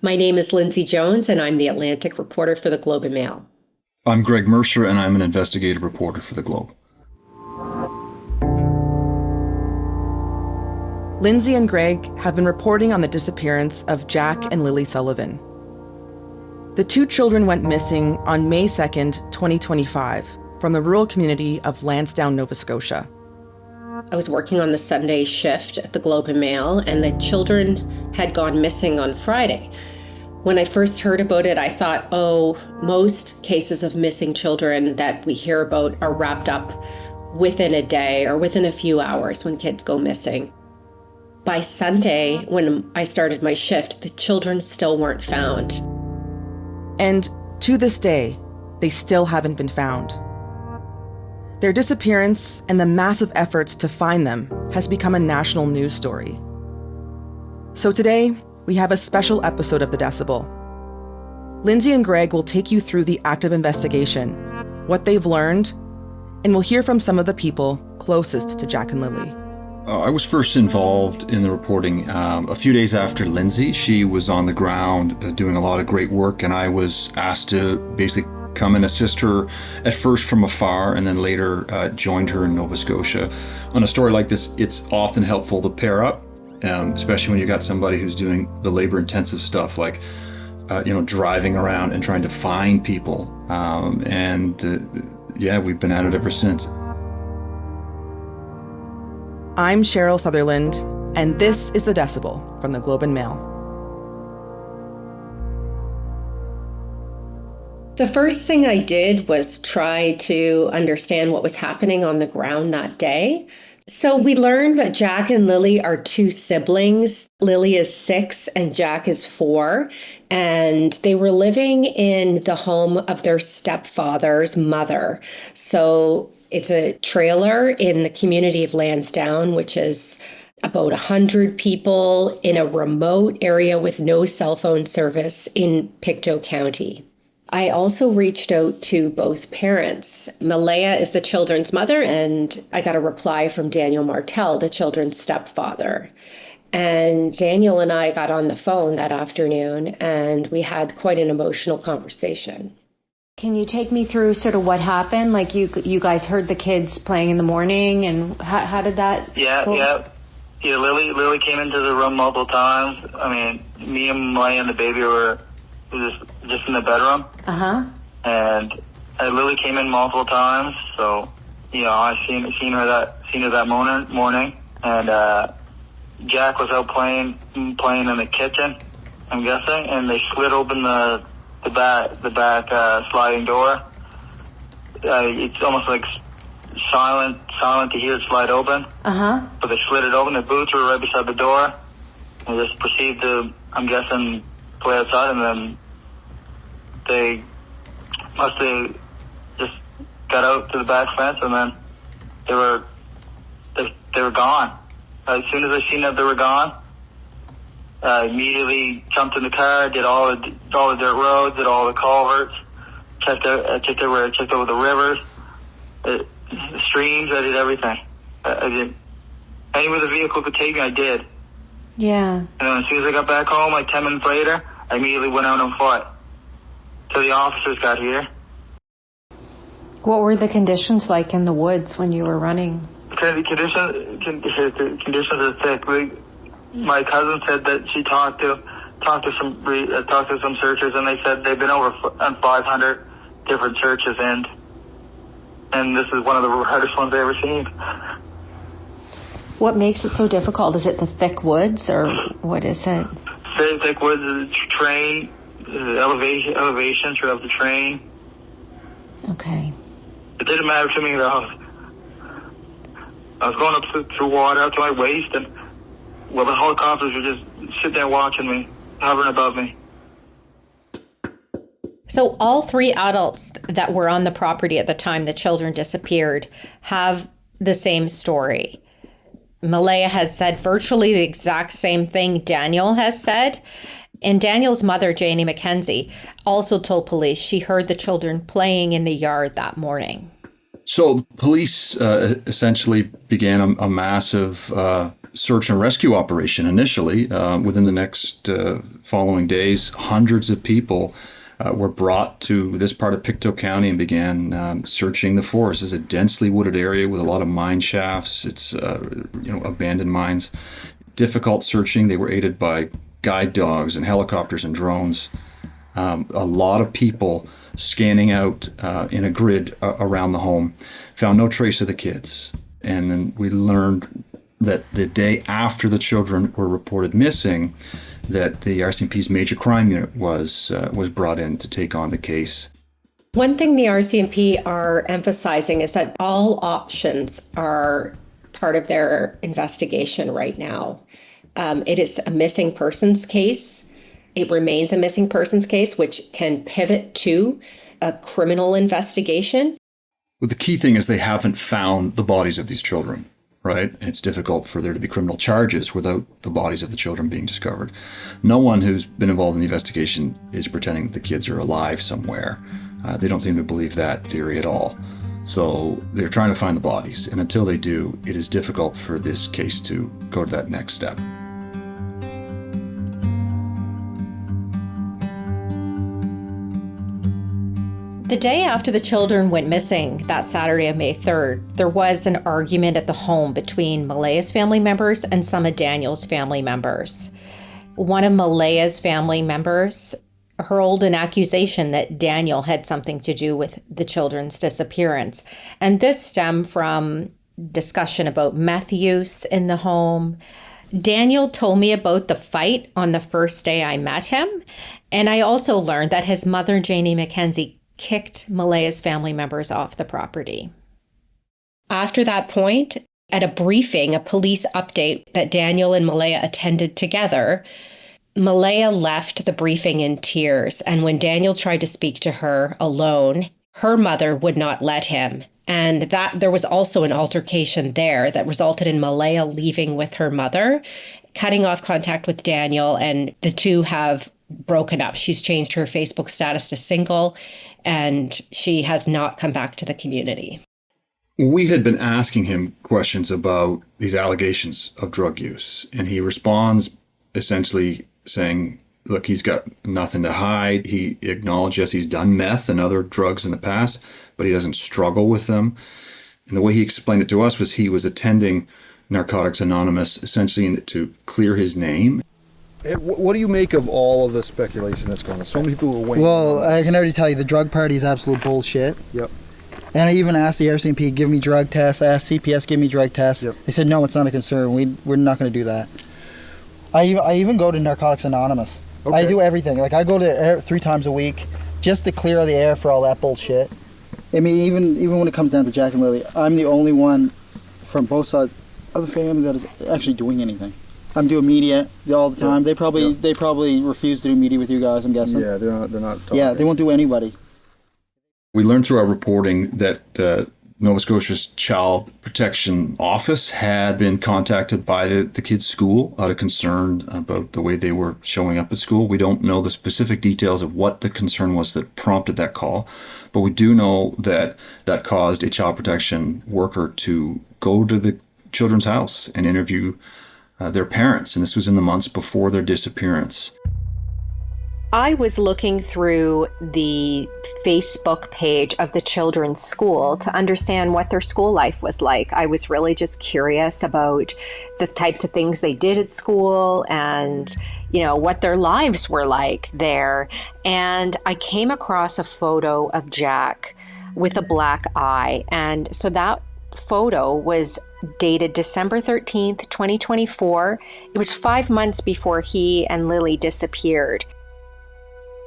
My name is Lindsay Jones, and I'm the Atlantic reporter for the Globe and Mail. I'm Greg Mercer, and I'm an investigative reporter for the Globe. Lindsay and Greg have been reporting on the disappearance of Jack and Lilly Sullivan. The two children went missing on May 2nd, 2025, from the rural community of Landsdowne, Nova Scotia. I was working on the Sunday shift at the Globe and Mail, and the children had gone missing on Friday. When I first heard about it, I thought, most cases of missing children that we hear about are wrapped up within a day or within a few hours when kids go missing. By Sunday, when I started my shift, the children still weren't found. And to this day, they still haven't been found. Their disappearance and the massive efforts to find them has become a national news story. So today, we have a special episode of The Decibel. Lindsay and Greg will take you through the active investigation, what they've learned, and we'll hear from some of the people closest to Jack and Lilly. I was first involved in the reporting a few days after Lindsay. She was on the ground doing a lot of great work, and I was asked to basically come and assist her at first from afar, and then later joined her in Nova Scotia. On a story like this, it's often helpful to pair up, especially when you got somebody who's doing the labor-intensive stuff like driving around and trying to find people. We've been at it ever since. I'm Cheryl Sutherland, and this is The Decibel from the Globe and Mail. The first thing I did was try to understand what was happening on the ground that day. So we learned that Jack and Lilly are two siblings. Lilly is 6 and Jack is 4. And they were living in the home of their stepfather's mother. So it's a trailer in the community of Landsdowne, which is about 100 people in a remote area with no cell phone service in Pictou County. I also reached out to both parents. Malaya is the children's mother, and I got a reply from Daniel Martel, the children's stepfather. And Daniel and I got on the phone that afternoon, and we had quite an emotional conversation. Can you take me through sort of what happened? Like you guys heard the kids playing in the morning, and how did that go? Yeah, Lily came into the room multiple times. I mean, me and Malaya and the baby were just in the bedroom. And Lily came in multiple times, so I seen her that morning. And Jack was out playing in the kitchen, I'm guessing, and they slid open the back sliding door. It's almost like silent to hear it slide open. But they slid it open. The boots were right beside the door. They just proceeded to, I'm guessing, play outside, and then they must have just got out to the back fence, and then they were gone. As soon as I seen that they were gone, I immediately jumped in the car, did all the dirt roads, did all the culverts, checked over the rivers, the streams. I did everything. I did anywhere the vehicle could take me, I did. Yeah. And then as soon as I got back home, like 10 minutes later, I immediately went out on foot till the officers got here. What were the conditions like in the woods when you were running? Conditions are thick. My cousin said that she talked to some searchers, and they said they've been over on 500 different searches, and this is one of the hardest ones I've ever seen. What makes it so difficult? Is it the thick woods, or what is it? Very thick woods, the terrain, elevation throughout the terrain. Okay. It didn't matter to me though. I was going up through water up to my waist, and the helicopters were just sitting there watching me, hovering above me. So all 3 adults that were on the property at the time the children disappeared have the same story. Malaya has said virtually the exact same thing Daniel has said. And Daniel's mother, Janie McKenzie, also told police she heard the children playing in the yard that morning. So police essentially began a massive search and rescue operation initially. Within the next following days, hundreds of people were brought to this part of Pictou County and began searching the forest. It's a densely wooded area with a lot of mine shafts. It's abandoned mines. Difficult searching. They were aided by guide dogs and helicopters and drones. A lot of people scanning out in a grid around the home. Found no trace of the kids. And then we learned that the day after the children were reported missing, that the RCMP's major crime unit was brought in to take on the case. One thing the RCMP are emphasizing is that all options are part of their investigation right now. It is a missing persons case. It remains a missing persons case, which can pivot to a criminal investigation. Well, the key thing is they haven't found the bodies of these children, right? It's difficult for there to be criminal charges without the bodies of the children being discovered. No one who's been involved in the investigation is pretending that the kids are alive somewhere. They don't seem to believe that theory at all. So they're trying to find the bodies. And until they do, it is difficult for this case to go to that next step. The day after the children went missing, that Saturday of May 3rd, there was an argument at the home between Malaya's family members and some of Daniel's family members. One of Malaya's family members hurled an accusation that Daniel had something to do with the children's disappearance. And this stemmed from discussion about meth use in the home. Daniel told me about the fight on the first day I met him. And I also learned that his mother, Janie McKenzie, kicked Malaya's family members off the property. After that point, at a briefing, a police update that Daniel and Malaya attended together, Malaya left the briefing in tears. And when Daniel tried to speak to her alone, her mother would not let him. And that there was also an altercation there that resulted in Malaya leaving with her mother, cutting off contact with Daniel, and the two have broken up. She's changed her Facebook status to single, and she has not come back to the community. We had been asking him questions about these allegations of drug use, and he responds essentially saying, look, he's got nothing to hide. He acknowledged, yes, he's done meth and other drugs in the past, but he doesn't struggle with them. And the way he explained it to us was he was attending Narcotics Anonymous essentially to clear his name. What do you make of all of the speculation that's going on? So many people are waiting. Well, I can already tell you the drug party is absolute bullshit. Yep. And I even asked the RCMP, give me drug tests. I asked CPS, give me drug tests. Yep. They said, no, it's not a concern. We're not going to do that. I even go to Narcotics Anonymous. Okay. I do everything. Like, I go to 3 times a week just to clear the air for all that bullshit. I mean, even when it comes down to Jack and Lilly, I'm the only one from both sides of the family that is actually doing anything. I'm doing media all the time. They probably refuse to do media with you guys, I'm guessing. Yeah, they're not talking. Yeah, they won't do anybody. We learned through our reporting that Nova Scotia's Child Protection Office had been contacted by the kids' school out of concern about the way they were showing up at school. We don't know the specific details of what the concern was that prompted that call, but we do know that that caused a child protection worker to go to the children's house and interview their parents, and this was in the months before their disappearance. I was looking through the Facebook page of the children's school to understand what their school life was like. I was really just curious about the types of things they did at school and, what their lives were like there. And I came across a photo of Jack with a black eye. And so that photo was dated December 13th, 2024. It was 5 months before he and Lilly disappeared.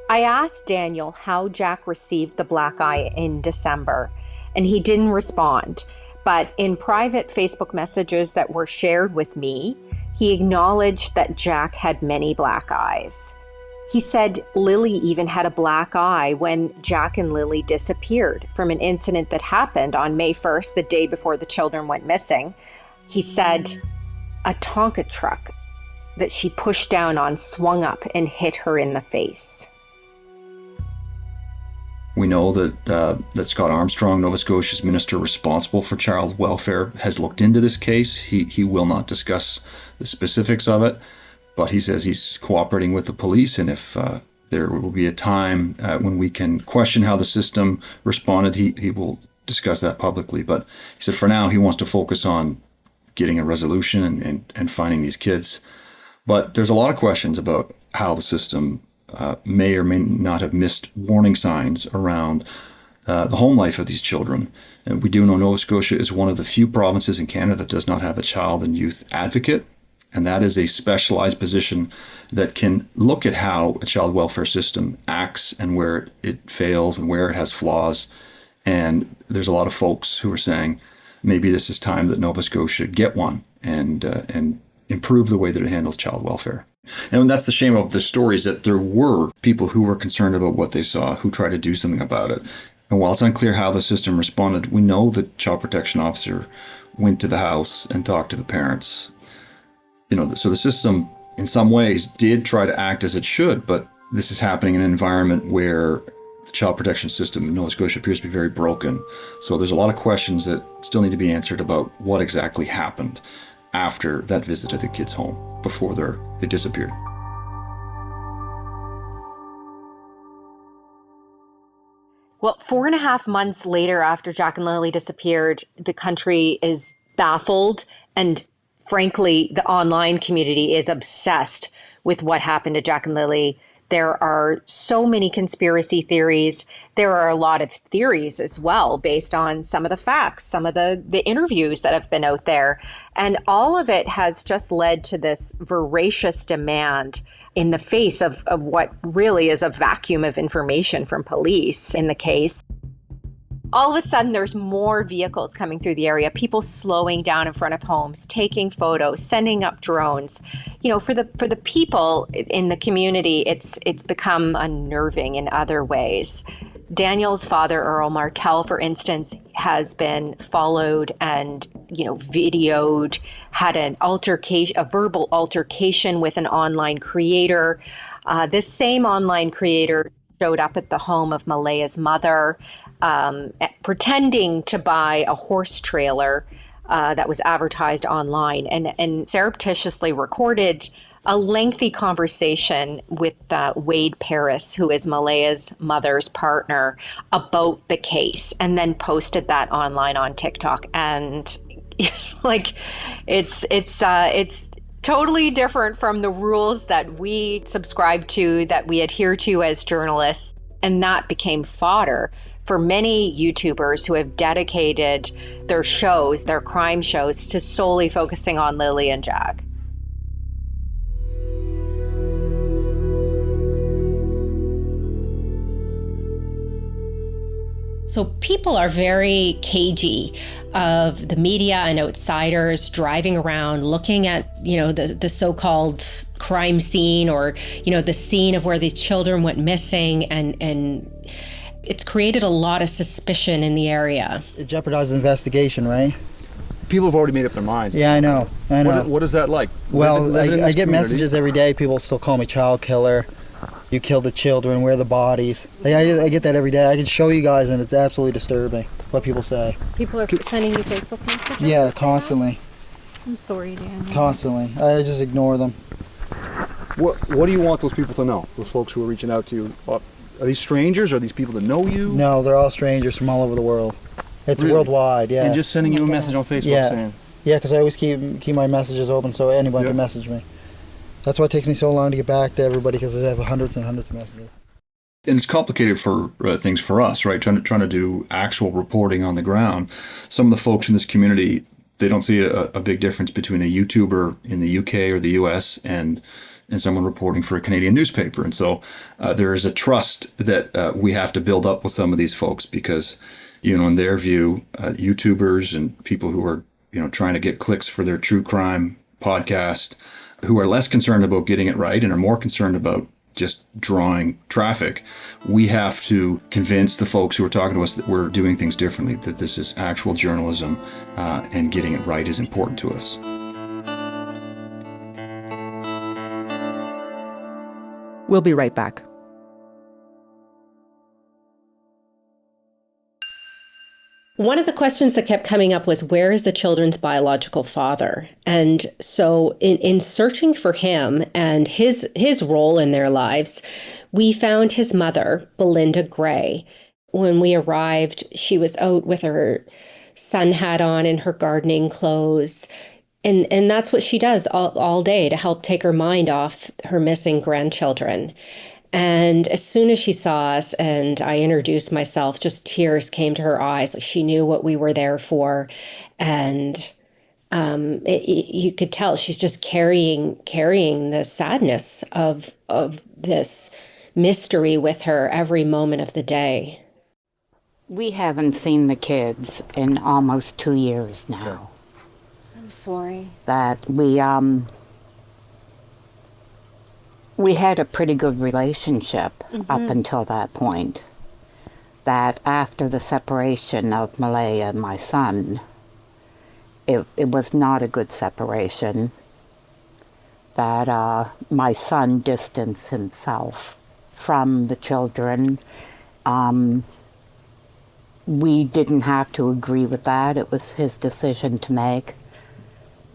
I asked Daniel how Jack received the black eye in December, and he didn't respond. But in private Facebook messages that were shared with me, he acknowledged that Jack had many black eyes. He said Lilly even had a black eye when Jack and Lilly disappeared from an incident that happened on May 1st, the day before the children went missing. He said a Tonka truck that she pushed down on swung up and hit her in the face. We know that Scott Armstrong, Nova Scotia's minister responsible for child welfare, has looked into this case. He will not discuss the specifics of it, but he says he's cooperating with the police, and if there will be a time when we can question how the system responded, he will discuss that publicly. But he said for now he wants to focus on getting a resolution and finding these kids. But there's a lot of questions about how the system may or may not have missed warning signs around the home life of these children. And we do know Nova Scotia is one of the few provinces in Canada that does not have a child and youth advocate. And that is a specialized position that can look at how a child welfare system acts and where it fails and where it has flaws. And there's a lot of folks who are saying maybe this is time that Nova Scotia get one and improve the way that it handles child welfare. And that's the shame of the story, is that there were people who were concerned about what they saw, who tried to do something about it. And while it's unclear how the system responded, we know that child protection officer went to the house and talked to the parents. So the system in some ways did try to act as it should, but this is happening in an environment where the child protection system in Nova Scotia appears to be very broken. So there's a lot of questions that still need to be answered about what exactly happened after that visit to the kids' home, before they disappeared. Well, 4.5 months later, after Jack and Lilly disappeared, the country is baffled, and frankly, the online community is obsessed with what happened to Jack and Lilly. There are so many conspiracy theories. There are a lot of theories as well, based on some of the facts, some of the interviews that have been out there. And all of it has just led to this voracious demand in the face of what really is a vacuum of information from police in the case. All of a sudden, there's more vehicles coming through the area, people slowing down in front of homes, taking photos, sending up drones. For the people in the community, it's become unnerving in other ways. Daniel's father, Earl Martell, for instance, has been followed and, videoed, had a verbal altercation with an online creator. This same online creator showed up at the home of Malaya's mother, pretending to buy a horse trailer that was advertised online, and surreptitiously recorded a lengthy conversation with Wade Paris, who is Malaya's mother's partner, about the case, and then posted that online on TikTok. And it's totally different from the rules that we subscribe to, that we adhere to as journalists. And that became fodder for many YouTubers who have dedicated their shows, their crime shows, to solely focusing on Lilly and Jack. So people are very cagey of the media and outsiders driving around, looking at, the so-called crime scene, or, the scene of where these children went missing, and it's created a lot of suspicion in the area. It jeopardizes the investigation, right? People have already made up their minds. Yeah, I know. What is that like? Well, I get messages every day. People still call me child killer. You killed the children, where are the bodies? I get that every day. I can show you guys, and it's absolutely disturbing what people say. People are sending you Facebook messages? Yeah, constantly. I'm sorry, Dan. Constantly. I just ignore them. What do you want those people to know? Those folks who are reaching out to you? Are these strangers? Are these people that know you? No, they're all strangers from all over the world. It's really? Worldwide, yeah. And just sending you a message on Facebook saying? Yeah, because I always keep my messages open so anyone can message me. That's why it takes me so long to get back to everybody, because I have hundreds and hundreds of messages. And it's complicated for things for us, right? Trying to do actual reporting on the ground. Some of the folks in this community, they don't see a big difference between a YouTuber in the UK or the US and someone reporting for a Canadian newspaper. And so there is a trust that we have to build up with some of these folks, because, in their view, YouTubers and people who are, trying to get clicks for their true crime podcast, who are less concerned about getting it right and are more concerned about just drawing traffic, we have to convince the folks who are talking to us that we're doing things differently, that this is actual journalism, and getting it right is important to us. We'll be right back. One of the questions that kept coming up was, where is the children's biological father? And so in searching for him and his role in their lives, we found his mother, Belinda Gray. When we arrived, she was out with her sun hat on and her gardening clothes. And that's what she does all day to help take her mind off her missing grandchildren. And as soon as she saw us and I introduced myself, just tears came to her eyes. Like, she knew what we were there for. And you could tell she's just carrying the sadness of this mystery with her every moment of the day. We haven't seen the kids in almost 2 years now. I'm sorry. That we had a pretty good relationship up until that point. That after the separation of Malaya and my son, it was not a good separation. That my son distanced himself from the children. We didn't have to agree with that. It was his decision to make.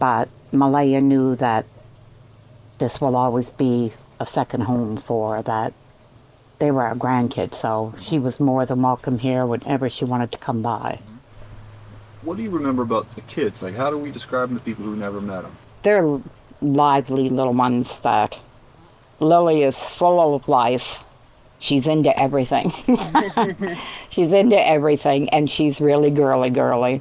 But Malaya knew that this will always be a second home for that. They were our grandkids, so she was more than welcome here whenever she wanted to come by. What do you remember about the kids? Like, how do we describe them to people who never met them? They're lively little ones. That Lily is full of life. She's into everything. She's into everything, and she's really girly.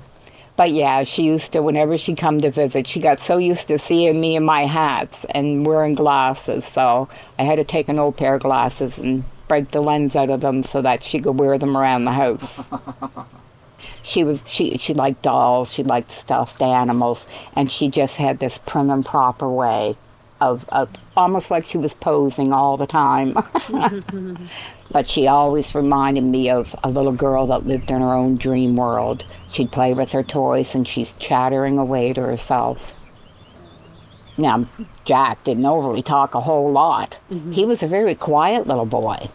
But yeah, she used to, whenever she come to visit, she got so used to seeing me in my hats and wearing glasses, so I had to take an old pair of glasses and break the lens out of them so that she could wear them around the house. She liked dolls, she liked stuffed animals, and she just had this prim and proper way of almost like she was posing all the time. But she always reminded me of a little girl that lived in her own dream world. She'd play with her toys and she's chattering away to herself. Now, Jack didn't overly talk a whole lot. He was a very quiet little boy.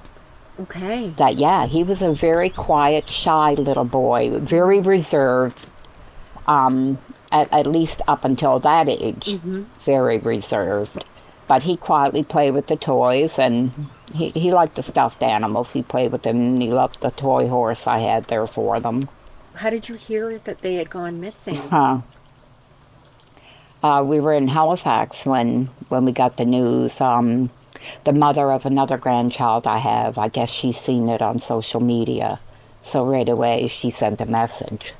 Okay. He was a very quiet, shy little boy, very reserved, at least up until that age, very reserved. But he quietly played with the toys, and he liked the stuffed animals. He played with them, and he loved the toy horse I had there for them. How did you hear that they had gone missing? We were in Halifax when we got the news. The mother of another grandchild I have, I guess she's seen it on social media. So right away, she sent a message.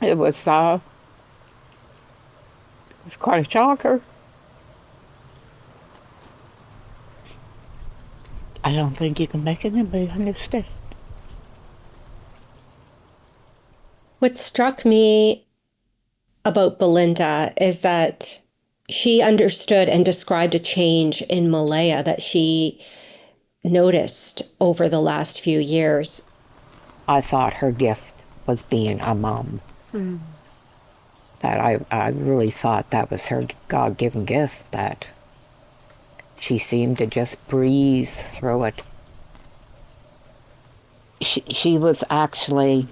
It was quite a shocker. I don't think you can make anybody understand. What struck me about Belinda is that she understood and described a change in Malaya that she noticed over the last few years. I thought her gift was being a mom. That I really thought that was her God-given gift, that she seemed to just breeze through it. She was actually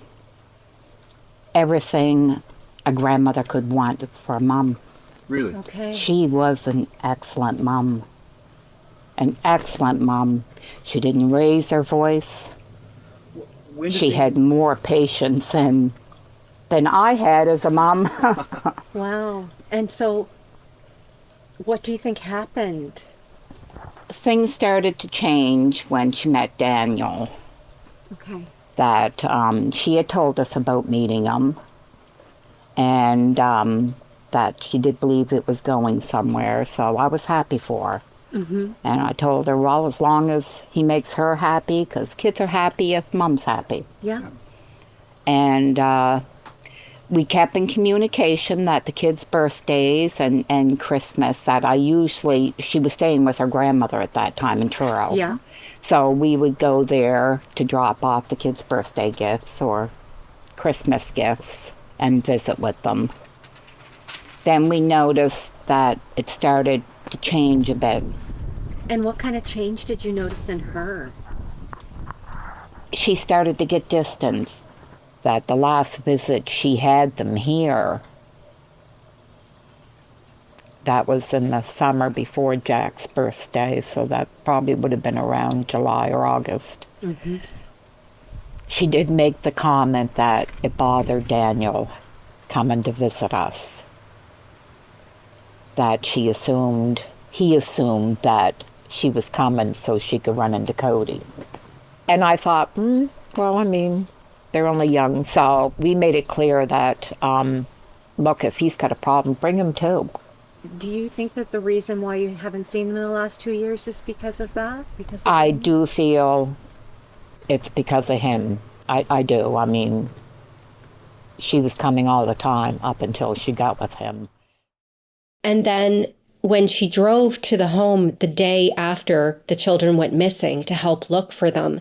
everything a grandmother could want for a mom. Really? Okay. She was an excellent mom. An excellent mom. She didn't raise her voice. She had more patience than I had as a mom. Wow. And so, what do you think happened? Things started to change when she met Daniel. Okay. That she had told us about meeting him, and that she did believe it was going somewhere, so I was happy for her. And I told her, well, as long as he makes her happy, because kids are happy if mom's happy. Yeah. And we kept in communication that the kids' birthdays and Christmas, that she was staying with her grandmother at that time in Truro. Yeah. So we would go there to drop off the kids' birthday gifts or Christmas gifts and visit with them. Then we noticed that it started to change a bit. And what kind of change did you notice in her? She started to get distance. that the last visit she had them here, that was in the summer before Jack's birthday, so that probably would have been around July or August. Mm-hmm. She did make the comment that it bothered Daniel coming to visit us. That he assumed that she was coming so she could run into Cody. And I thought, well, I mean, they're only young, so we made it clear that, look, if he's got a problem, bring him too. Do you think that the reason why you haven't seen them in the last 2 years is because of that? I do feel it's because of him. I do. I mean, she was coming all the time up until she got with him. And then when she drove to the home the day after the children went missing to help look for them,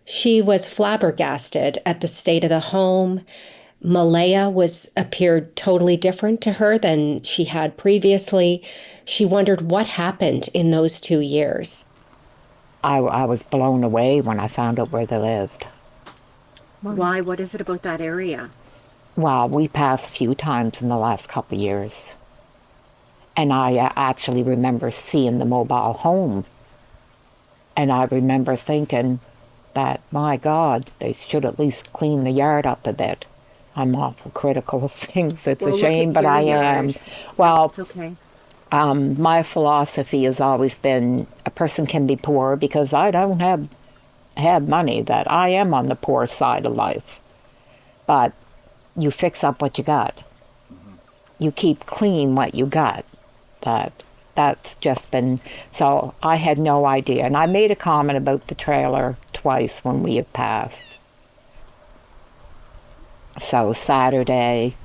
she was flabbergasted at the state of the home. Malaya appeared totally different to her than she had previously. She wondered what happened in those 2 years. I was blown away when I found out where they lived. Why? What is it about that area? Well, we passed a few times in the last couple of years. And I actually remember seeing the mobile home. And I remember thinking that, my God, they should at least clean the yard up a bit. I'm awful critical of things. It's a shame, but I am. Well, it's okay. My philosophy has always been a person can be poor because I don't have money, that I am on the poor side of life. But you fix up what you got. You keep clean what you got. That's just been, so I had no idea. And I made a comment about the trailer twice when we had passed. So Saturday,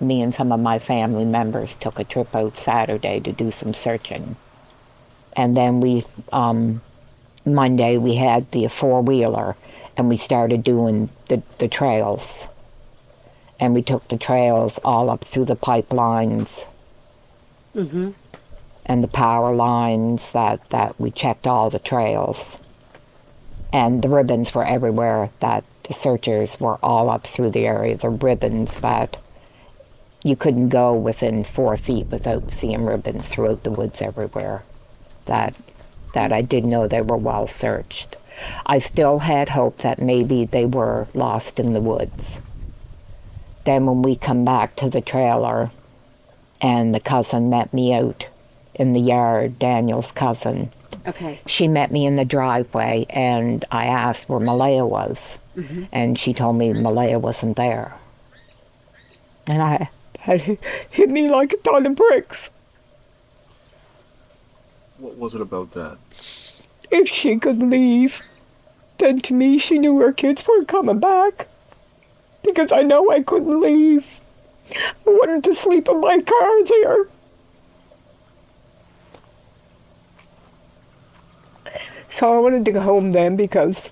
me and some of my family members took a trip out Saturday to do some searching. And then Monday we had the four-wheeler and we started doing the trails. And we took the trails all up through the pipelines. Mm-hmm. And the power lines, that we checked all the trails. And the ribbons were everywhere, that the searchers were all up through the area. The ribbons that you couldn't go within 4 feet without seeing ribbons throughout the woods everywhere. That I did know they were well searched. I still had hope that maybe they were lost in the woods. Then when we come back to the trailer, and the cousin met me out in the yard, Daniel's cousin. Okay. She met me in the driveway, and I asked where Malaya was. Mm-hmm. And she told me Malaya wasn't there. And that hit me like a ton of bricks. What was it about that? If she could leave, then to me she knew her kids weren't coming back. Because I know I couldn't leave. I wanted to sleep in my car there. So I wanted to go home then because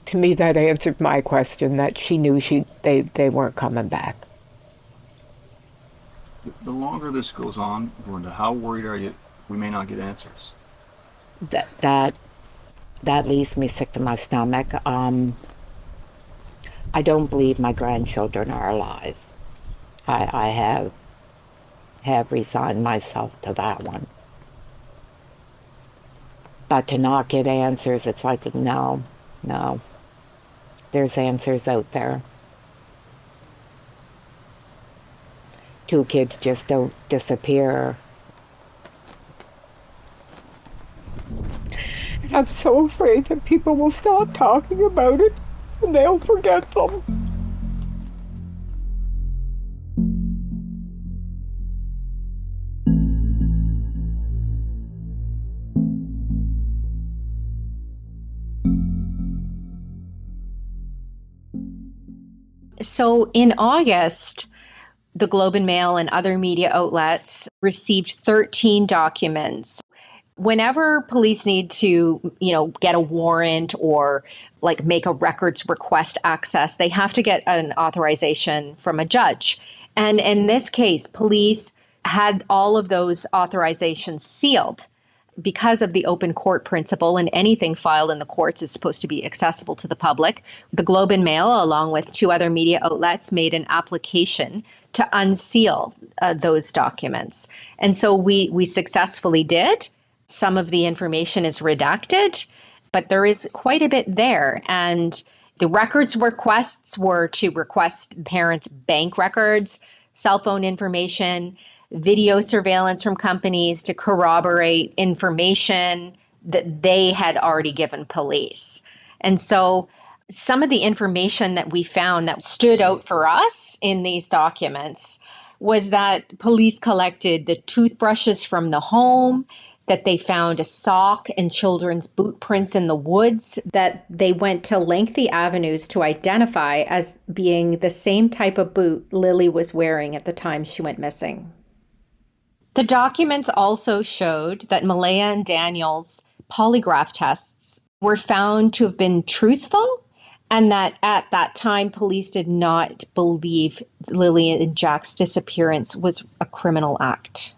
to me that answered my question, that she knew they weren't coming back. The longer this goes on, Linda, how worried are you we may not get answers? That leaves me sick to my stomach. I don't believe my grandchildren are alive. I have resigned myself to that one. But to not get answers, it's like, no. There's answers out there. 2 kids just don't disappear. And I'm so afraid that people will stop talking about it and they'll forget them. So in August, the Globe and Mail and other media outlets received 13 documents. Whenever police need to, get a warrant or like make a records request access, they have to get an authorization from a judge. And in this case, police had all of those authorizations sealed. because of the open court principle and anything filed in the courts is supposed to be accessible to the public, the Globe and Mail, along with 2 other media outlets, made an application to unseal those documents. And so we successfully did. Some of the information is redacted, but there is quite a bit there. And the records requests were to request parents' bank records, cell phone information, video surveillance from companies to corroborate information that they had already given police. And so some of the information that we found that stood out for us in these documents was that police collected the toothbrushes from the home, that they found a sock and children's boot prints in the woods, that they went to lengthy avenues to identify as being the same type of boot Lilly was wearing at the time she went missing. The documents also showed that Malaya and Daniel's polygraph tests were found to have been truthful, and that at that time, police did not believe Lilly and Jack's disappearance was a criminal act.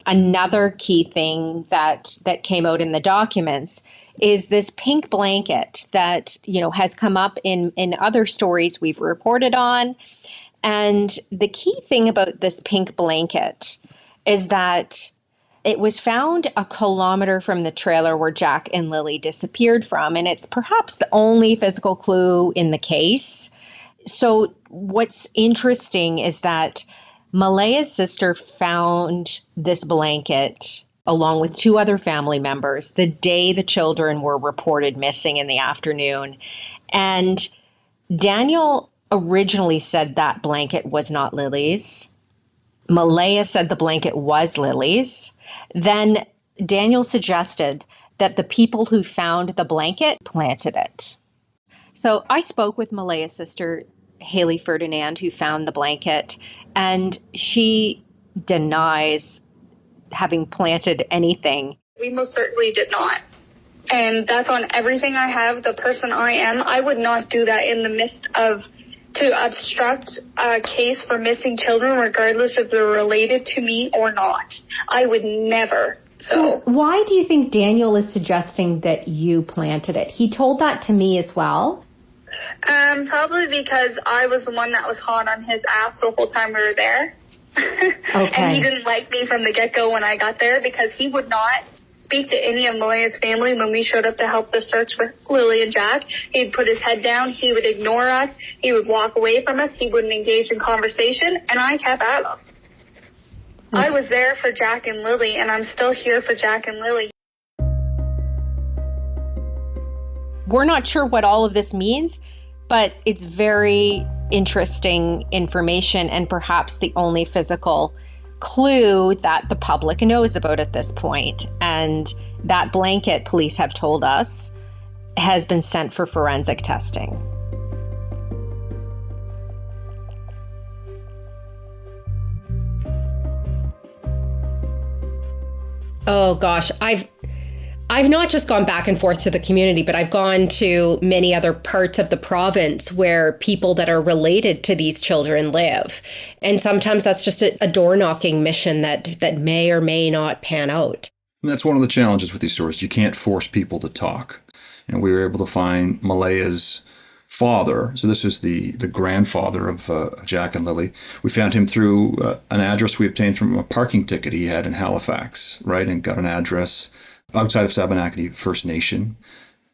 Another key thing that came out in the documents is this pink blanket that, has come up in other stories we've reported on. And the key thing about this pink blanket is that it was found a kilometer from the trailer where Jack and Lilly disappeared from, and it's perhaps the only physical clue in the case. So what's interesting is that Malaya's sister found this blanket along with 2 other family members the day the children were reported missing in the afternoon. And Daniel originally said that blanket was not Lily's. Malaya said the blanket was Lily's. Then Daniel suggested that the people who found the blanket planted it. So I spoke with Malaya's sister, Haley Ferdinand, who found the blanket, and she denies having planted anything. We most certainly did not. And that's on everything I have, the person I am. I would not do that in the midst of to obstruct a case for missing children, regardless if they're related to me or not. I would never. So why do you think Daniel is suggesting that you planted it? He told that to me as well. Probably because I was the one that was hot on his ass the whole time we were there. Okay. And he didn't like me from the get-go when I got there because he would not speak to any of Malaya's family when we showed up to help the search for Lilly and Jack. He'd put his head down. He would ignore us. He would walk away from us. He wouldn't engage in conversation. And I kept at him. I was there for Jack and Lilly, and I'm still here for Jack and Lilly. We're not sure what all of this means, but it's very interesting information and perhaps the only physical clue that the public knows about at this point. And that blanket, police have told us, has been sent for forensic testing. Oh gosh, I've not just gone back and forth to the community, but I've gone to many other parts of the province where people that are related to these children live. And sometimes that's just a door-knocking mission that may or may not pan out. And that's one of the challenges with these stories. You can't force people to talk. And we were able to find Malaya's father. So this is the grandfather of Jack and Lilly. We found him through an address we obtained from a parking ticket he had in Halifax, right? And got an address outside of Sabanakati First Nation,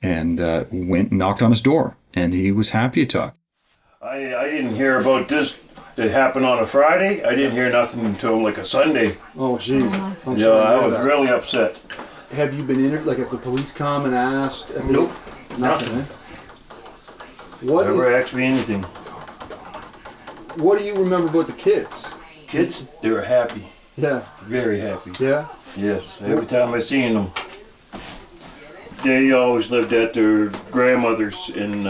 and went and knocked on his door, and he was happy to talk. I didn't hear about this. It happened on a Friday. I didn't hear nothing until like a Sunday. Oh, jeez. Yeah, I was really upset. Have you been in? Like, if the police come and asked? Nope. Nothing. What never asked me anything. What do you remember about the kids? Kids, they were happy. Yeah. Very happy. Yeah? Yes. Every time I seen them, they always lived at their grandmother's in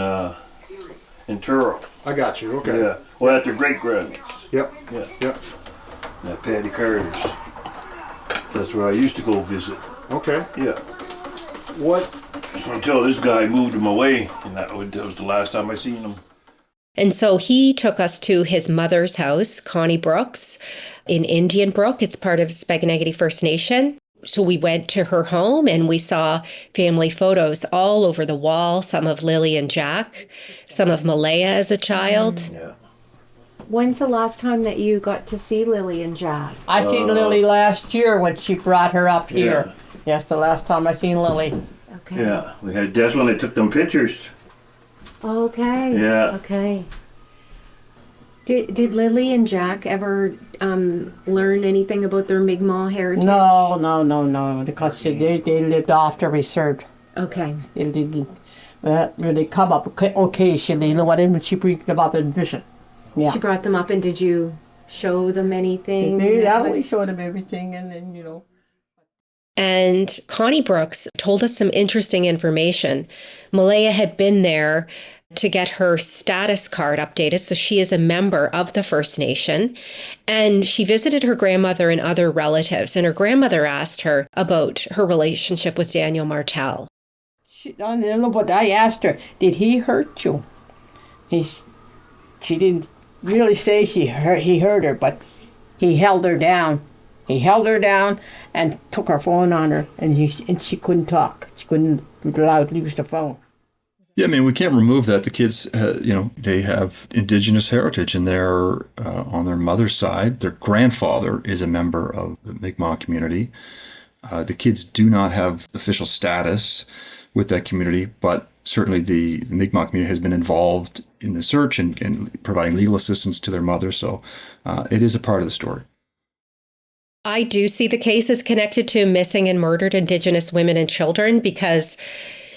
Truro. I got you. Okay. Yeah. Well, at their great-grandmother's. Yep. Yeah. Yep. At Patty Carter's. That's where I used to go visit. Okay. Yeah. What? Until this guy moved him away, and that was the last time I seen him. And so he took us to his mother's house, Connie Brooks, in Indian Brook. It's part of Spaganagity First Nation. So we went to her home and we saw family photos all over the wall, some of Lilly and Jack, some of Malaya as a child. Yeah. When's the last time that you got to see Lilly and Jack? I seen Lilly last year when she brought her up here. Yeah. Yes, the last time I seen Lilly. Okay. Yeah, that's when they took them pictures. Okay. Yeah. Okay. Did Lilly and Jack ever learn anything about their Mi'kmaq heritage? No, because they lived after we served. Okay. They didn't. They come up occasionally, when she brings them up and visit. Yeah. She brought them up, and did you show them anything? Yeah, we showed them everything, and then, And Connie Brooks told us some interesting information. Malaya had been there to get her status card updated, so she is a member of the First Nation. And she visited her grandmother and other relatives, and her grandmother asked her about her relationship with Daniel Martel. But I asked her, did he hurt you? She didn't really say he hurt her, but he held her down. He held her down and took her phone on her, and she couldn't talk. She couldn't allowed to use the phone. Yeah, I mean, we can't remove that. The kids, they have Indigenous heritage, and they're on their mother's side. Their grandfather is a member of the Mi'kmaq community. The kids do not have official status with that community, but certainly the Mi'kmaq community has been involved in the search and providing legal assistance to their mother. So it is a part of the story. I do see the case as connected to missing and murdered Indigenous women and children because,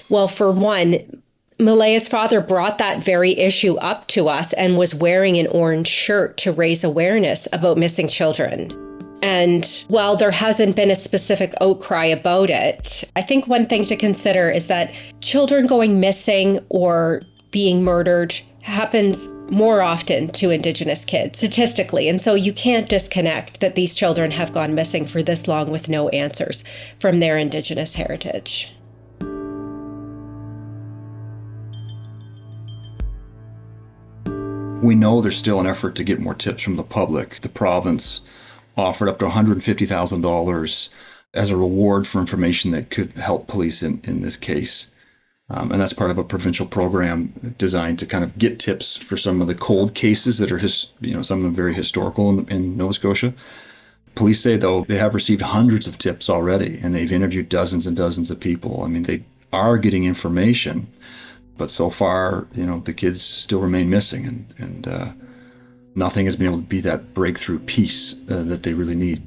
well, for one, Malaya's father brought that very issue up to us and was wearing an orange shirt to raise awareness about missing children. And while there hasn't been a specific outcry about it, I think one thing to consider is that children going missing or being murdered happens more often to Indigenous kids, statistically. And so you can't disconnect that these children have gone missing for this long with no answers from their Indigenous heritage. We know there's still an effort to get more tips from the public. The province offered up to $150,000 as a reward for information that could help police in this case. And that's part of a provincial program designed to kind of get tips for some of the cold cases that are, some of them very historical in Nova Scotia. Police say, though, they have received hundreds of tips already, and they've interviewed dozens and dozens of people. I mean, they are getting information, but so far, the kids still remain missing, and nothing has been able to be that breakthrough piece that they really need.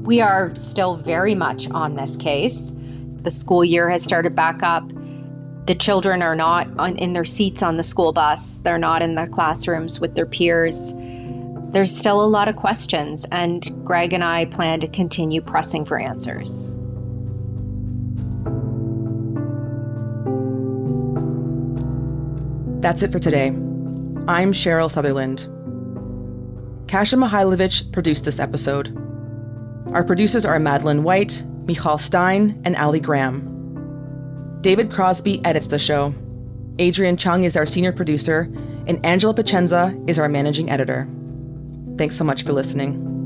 We are still very much on this case. The school year has started back up. The children are not in their seats on the school bus. They're not in the classrooms with their peers. There's still a lot of questions, and Greg and I plan to continue pressing for answers. That's it for today. I'm Cheryl Sutherland. Kasia Mihailovich produced this episode. Our producers are Madeline White, Michal Stein, and Ali Graham. David Crosby edits the show. Adrian Chung is our senior producer, and Angela Pacenza is our managing editor. Thanks so much for listening.